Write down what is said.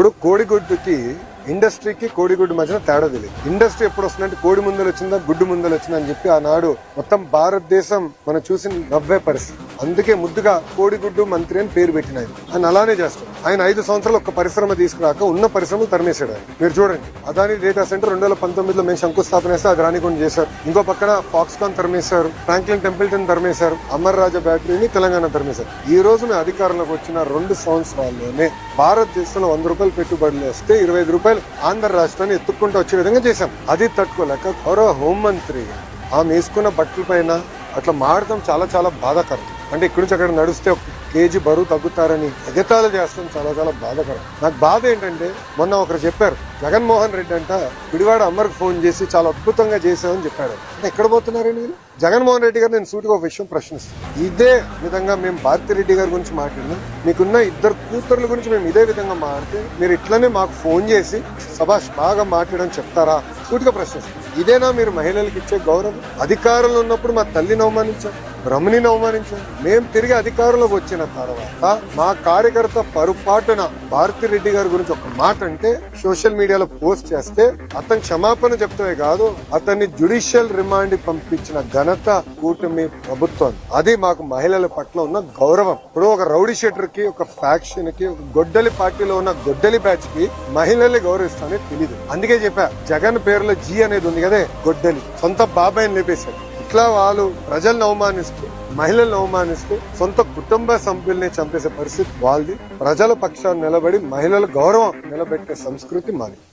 ఇప్పుడు కోడిగుడ్డుకి ఇండస్ట్రీకి కోడిగుడ్డు మధ్యన తేడా తెలియదు. ఇండస్ట్రీ ఎప్పుడు వస్తుందంటే కోడి ముందలు వచ్చిందా గుడ్డు ముందలు వచ్చిందా అని చెప్పి ఆనాడు మొత్తం భారతదేశం మనం చూసి నవ్వే పరిస్థితి. అందుకే ముద్దుగా కోడిగుడ్డు మంత్రి అని పేరు పెట్టిన ఆయన అలానే చేస్తాడు. ఆయన 5 సంవత్సరాలు ఒక్క పరిశ్రమ తీసుకురాక ఉన్న పరిశ్రమలు తరిమేశాడు ఆయన. మీరు చూడండి, అదాని డేటా సెంటర్ 2019లో మేము శంకుస్థాపన చేస్తే అది రానికుండా చేశారు. ఇంకో పక్కన ఫాక్స్కాన్ తరిమేశారు, ఫ్రాంక్లిన్ టెంపుల్టన్ తరిమేశారు, అమర్ రాజా బ్యాటరీని తెలంగాణ తరిమేశారు. ఈ రోజు మేము అధికారంలోకి వచ్చిన 2 సంవత్సరాల్లోనే భారతదేశంలో 100 రూపాయలు పెట్టుబడులు వస్తే 25 రూపాయలు ఆంధ్ర రాష్ట్రాన్ని ఎత్తుక్కుంటూ వచ్చే విధంగా చేశాం. అది తట్టుకోలేక గౌరవ హోంమంత్రి ఆమె వేసుకున్న బట్టల పైన అట్లా మాడటం చాలా చాలా బాధాకరం. అంటే ఇక్కడి నుంచి అక్కడ నడిస్తే 1 కేజీ బరువు తగ్గుతారని ఎగతాళి చేస్తాం, చాలా చాలా బాధాకరం. నాకు బాధ ఏంటంటే మొన్న ఒకరు చెప్పారు, జగన్మోహన్ రెడ్డి అంట పిడివాడ అమ్మర్కి ఫోన్ చేసి చాలా అద్భుతంగా చేశామని చెప్పాడు. అంటే ఎక్కడ పోతున్నారని మీరు? జగన్మోహన్ రెడ్డి గారు నేను సూటిగా ఒక విషయం ప్రశ్నిస్తాను. ఇదే విధంగా మేము భారతిరెడ్డి గారి గురించి మాట్లాడినాం, మీకున్న 2 కూతుర్ల గురించి మేము ఇదే విధంగా మాట్లాడితే మీరు ఇట్లనే మాకు ఫోన్ చేసి సభాష్ బాగా మాట్లాడని చెప్తారా? సూటిగా ప్రశ్నిస్తాం. ఇదేనా మీరు మహిళలకు ఇచ్చే గౌరవం? అధికారంలో ఉన్నప్పుడు మా తల్లిని అవమానించాం, బ్రహ్మణిని అవమానించాం. మేము తిరిగి అధికారంలోకి వచ్చిన తర్వాత మా కార్యకర్త పొరపాటున భారతిరెడ్డి గారి గురించి ఒక మాట అంటే సోషల్ మీడియాలో పోస్ట్ చేస్తే అతను క్షమాపణ చెప్తే కాదు, అతన్ని జ్యుడిషియల్ రిమాండ్ పంపించిన ఘనత కూటమి ప్రభుత్వం. అది మాకు మహిళల పట్ల ఉన్న గౌరవం. ఇప్పుడు ఒక రౌడీ షీటర్ కి, ఒక ఫ్యాక్షన్ కి, ఒక గొడ్డలి పార్టీలో ఉన్న గొడ్డలి బ్యాచ్ కి మహిళల్ని గౌరవిస్తానే తెలియదు. అందుకే చెప్పా, జగన్ పేరులో జీ అనేది ఉంది కదే, గొడ్డలి సొంత బాబాయిని లేపేశాడు. ఇట్లా వాళ్ళు ప్రజలను అవమానిస్తూ, మహిళలను అవమానిస్తూ, సొంత కుటుంబ సభ్యుల్ని చంపేసే పరిస్థితి వాళ్ళది. ప్రజల పక్షాన్ని నిలబడి మహిళల గౌరవం నిలబెట్టే సంస్కృతి మాది.